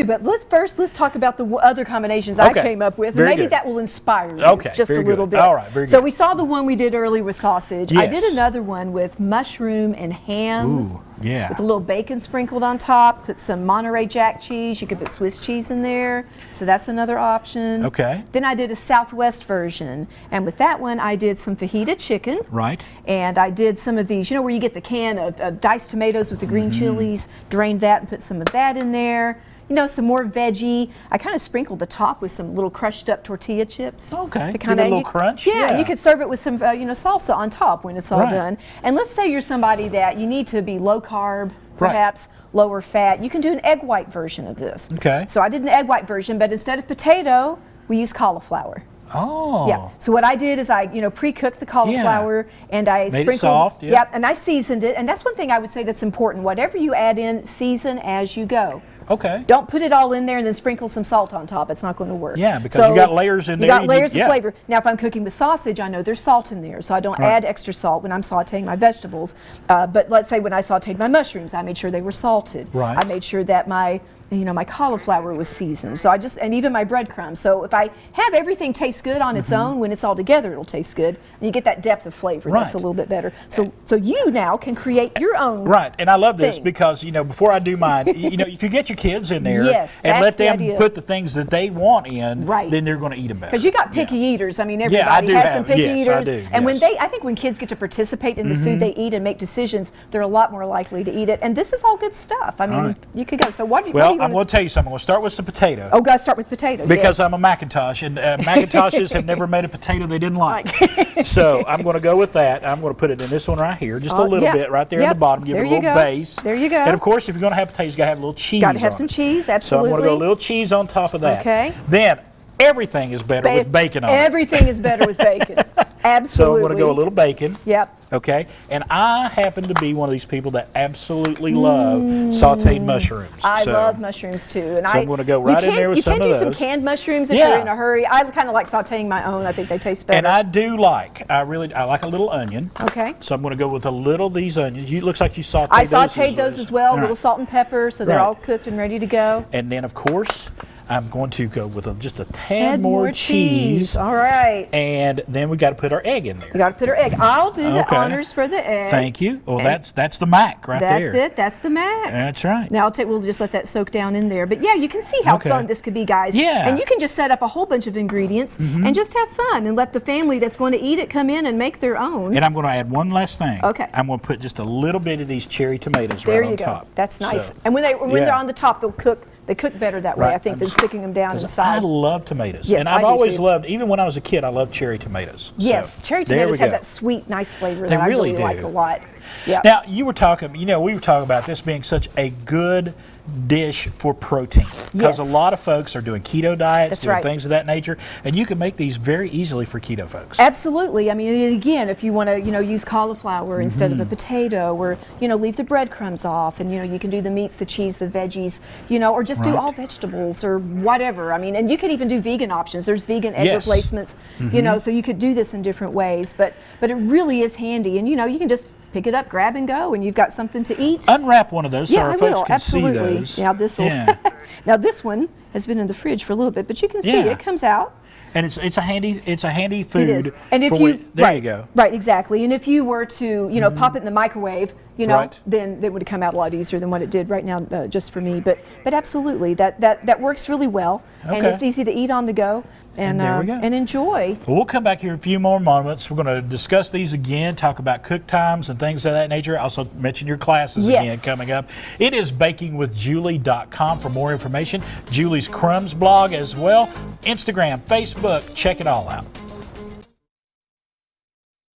But let's talk about the other combinations I came up with. Very Maybe good. that will inspire you just a little bit. All right, very good. So we saw the one we did earlier with sausage. Yes. I did another one with mushroom and ham. Ooh, yeah. With a little bacon sprinkled on top. Put some Monterey Jack cheese. You could put Swiss cheese in there. So that's another option. Okay. Then I did a Southwest version. And with that one, I did some fajita chicken. Right. And I did some of these, you know, where you get the can of diced tomatoes with the green chilies. Drained that and put some of that in there. You know, some more veggie. I kind of sprinkled the top with some little crushed up tortilla chips. Okay. To Give it a little crunch. Yeah, and you could serve it with some, you know, salsa on top when it's all done. And let's say you're somebody that you need to be low carb, perhaps lower fat. You can do an egg white version of this. Okay. So I did an egg white version, but instead of potato, we use cauliflower. Oh. Yeah. So what I did is I, you know, pre-cooked the cauliflower and I sprinkled. It soft. Yeah. Yep. And I seasoned it. And that's one thing I would say that's important. Whatever you add in, season as you go. Okay. Don't put it all in there and then sprinkle some salt on top. It's not going to work. Yeah, because you got layers in there. You got layers of flavor. Now, if I'm cooking with sausage, I know there's salt in there, so I don't add extra salt when I'm sauteing my vegetables. But let's say when I sauteed my mushrooms, I made sure they were salted. Right. I made sure that my my cauliflower was seasoned. So and even my breadcrumbs. So if I have everything taste good on its own, when it's all together, it'll taste good. And you get that depth of flavor. That's a little bit better. So you now can create your own. Right. And I love this because, you know, before I do mine, you know, if you get your kids in there and let them put the things that they want in, then they're going to eat them better. Because you got picky eaters. I mean, everybody has some picky eaters. I do, and I think when kids get to participate in the food they eat and make decisions, they're a lot more likely to eat it. And this is all good stuff. I mean, you could go. So what do you want? I'm going to tell you something. I'm going to start with some potato. Oh, gotta start with potato. Because I'm a Macintosh, and Macintoshes have never made a potato they didn't like. So I'm going to go with that. I'm going to put it in this one right here, just a little bit right there in the bottom, give it a little base. There you go. And of course, if you're going to have potatoes, you got to have a little cheese. Got to have some cheese, absolutely. So I'm going to go a little cheese on top of that. Okay. Then everything is better with bacon on it. Everything is better with bacon. Absolutely. So I'm going to go a little bacon. Yep. Okay, and I happen to be one of these people that absolutely love sauteed mushrooms. I love mushrooms too, and I'm going to go right in there with some of those. You can do some canned mushrooms if you're in a hurry. I kind of like sauteing my own. I think they taste better. And I do like, I like a little onion. Okay. So I'm going to go with a little of these onions. It looks like you sauteed those. I sauteed those as well. A little salt and pepper, so they're all cooked and ready to go. And then of course, I'm going to go with just a tad more cheese. All right. And then we got to put our egg in there. We got to put our egg. I'll do the honors for the egg. Thank you. Well, that's the mac right there. That's it. That's the mac. That's right. Now we'll just let that soak down in there. But yeah, you can see how fun this could be, guys. Yeah. And you can just set up a whole bunch of ingredients and just have fun and let the family that's going to eat it come in and make their own. And I'm going to add one last thing. Okay. I'm going to put just a little bit of these cherry tomatoes there right on top. There you go. That's nice. And when they're on the top, they'll cook. They cook better that way, I think, than sticking them down inside. I love tomatoes. Yes, and I've always loved, even when I was a kid, I loved cherry tomatoes. Yes, cherry tomatoes have that sweet, nice flavor that I really like a lot. Yeah. Now, you were talking, we were talking about this being such a good dish for protein. Because a lot of folks are doing keto diets, doing things of that nature, and you can make these very easily for keto folks. Absolutely. I mean, again, if you want to, use cauliflower instead of a potato, or, leave the breadcrumbs off, and, you can do the meats, the cheese, the veggies, or just do all vegetables or whatever. I mean, and you could even do vegan options. There's vegan egg replacements, so you could do this in different ways, but it really is handy, and, you can just pick it up, grab and go, and you've got something to eat. Unwrap one of those so our folks can see those. Now this now this one has been in the fridge for a little bit, but you can see it comes out. And it's a handy food. It is. And if there you go. Right, exactly. And if you were to pop it in the microwave, then it would come out a lot easier than what it did right now, just for me. But absolutely, that works really well, and it's easy to eat on the go. And there we go. And enjoy. Well, we'll come back here in a few more moments. We're going to discuss these again, talk about cook times and things of that nature. Also mention your classes again coming up. It is bakingwithjulie.com for more information. Julie's Crumbs blog as well. Instagram, Facebook, check it all out.